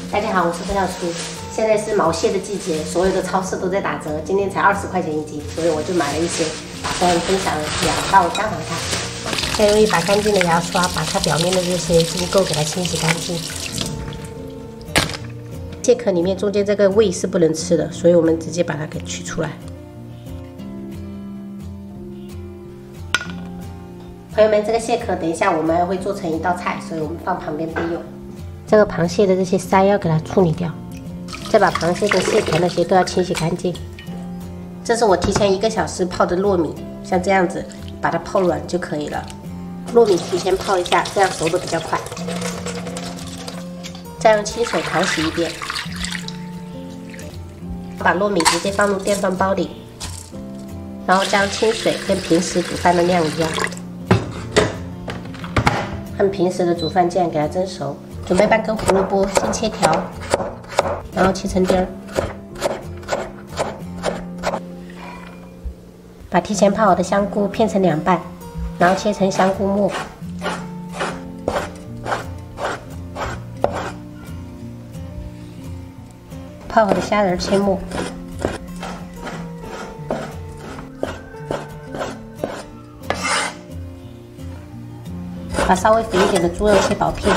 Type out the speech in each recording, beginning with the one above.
大家好，我是分享叔。现在是毛蟹的季节，所有的超市都在打折，今天才20块钱一斤，所以我就买了一些，打算分享2道家常菜。先用一把干净的牙刷把它表面的这些污垢给它清洗干净。蟹壳里面中间这个胃是不能吃的，所以我们直接把它给取出来。朋友们，这个蟹壳等一下我们会做成一道菜，所以我们放旁边备用。这个螃蟹的这些鳃要给它处理掉，再把螃蟹的蟹壳那些都要清洗干净。这是我提前1个小时泡的糯米，像这样子把它泡软就可以了。糯米提前泡一下，这样熟的比较快。再用清水淘洗一遍，把糯米直接放入电饭煲里，然后将清水跟平时煮饭的量一样，按平时的煮饭酱给它蒸熟。准备半根胡萝卜，先切条，然后切成丁儿。把提前泡好的香菇片成2半，然后切成香菇末。泡好的虾仁切末。把稍微肥一点的猪肉切薄片。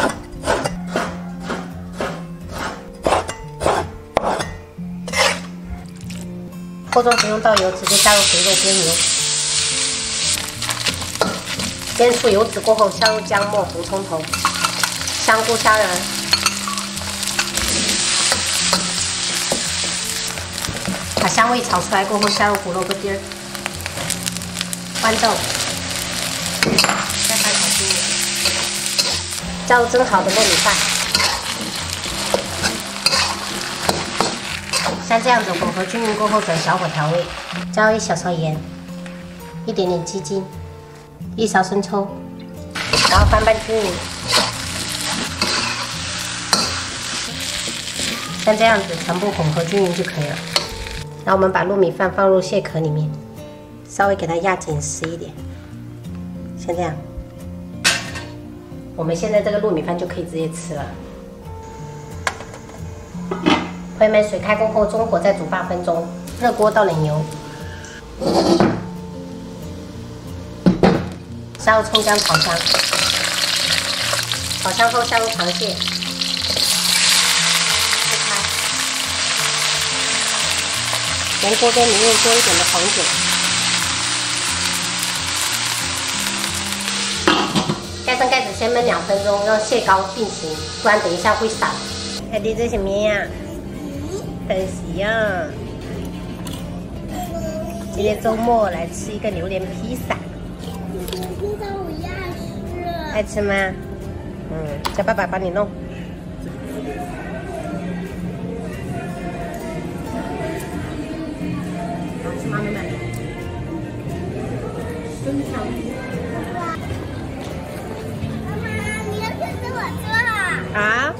锅中不用倒油，直接加入肥肉煸油，煸出油脂过后，下入姜末、红葱头、香菇、虾仁，把香味炒出来过后，下入胡萝卜丁儿、豌豆，再翻炒均匀，加入蒸好的糯米饭。像这样子混合均匀过后，转小火调味，加入1小勺盐，一点点鸡精，1勺生抽，然后翻拌均匀。像这样子全部混合均匀就可以了。然后我们把糯米饭放入蟹壳里面，稍微给它压紧实一点，像这样。我们现在这个糯米饭就可以直接吃了。朋友们，水开过后，中火再煮8分钟，热锅倒冷油，下入葱姜炒香，炒香后下入螃蟹，铺开，沿锅边淋入多一点的红酒，盖上盖子先焖2分钟，让蟹膏定型，不然等一下会散。海蒂，这什么呀？很喜呀！今天周末来吃一个榴莲披萨。披萨我要吃。爱吃吗？叫爸爸帮你弄。好吃吗，妹妹？真香。妈妈，你要跟着我做啊？啊？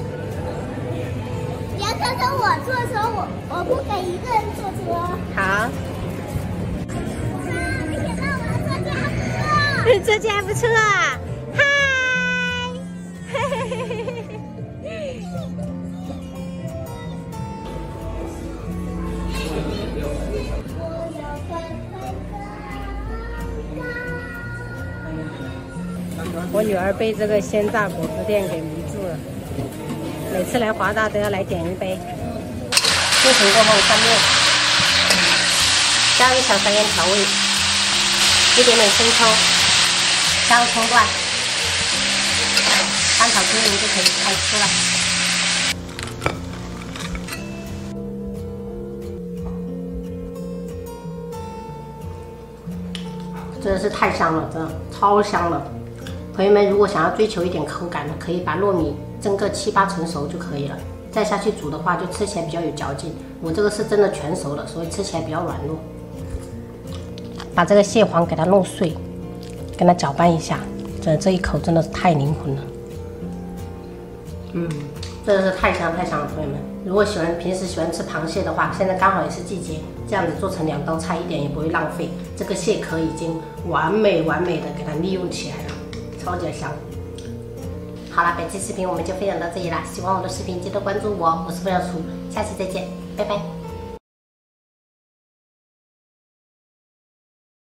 跟着我坐车，我不给1个人坐车。好。妈，没想到我的车技还不错。车技还不错啊！嗨！嘿嘿嘿嘿嘿。我女儿被这个鲜榨果汁店给迷住了。每次来华大都要来点一杯。热腾过后翻面，加入1小勺盐调味，一点点生抽，加入葱段，翻炒均匀就可以开吃了。真的是太香了，真的超香了。朋友们，如果想要追求一点口感的，可以把糯米蒸个7、8成熟就可以了，再下去煮的话，就吃起来比较有嚼劲。我这个是真的全熟了，所以吃起来比较软糯。把这个蟹黄给它弄碎，跟它搅拌一下，这一口真的是太灵魂了。真的是太香太香了，朋友们。如果平时喜欢吃螃蟹的话，现在刚好也是季节，这样子做成2道菜，一点也不会浪费。这个蟹壳已经完美的给它利用起来了，超级香。好了，本期视频我们就分享到这里啦，喜欢我的视频记得关注我，我是付小厨，下期再见，拜拜。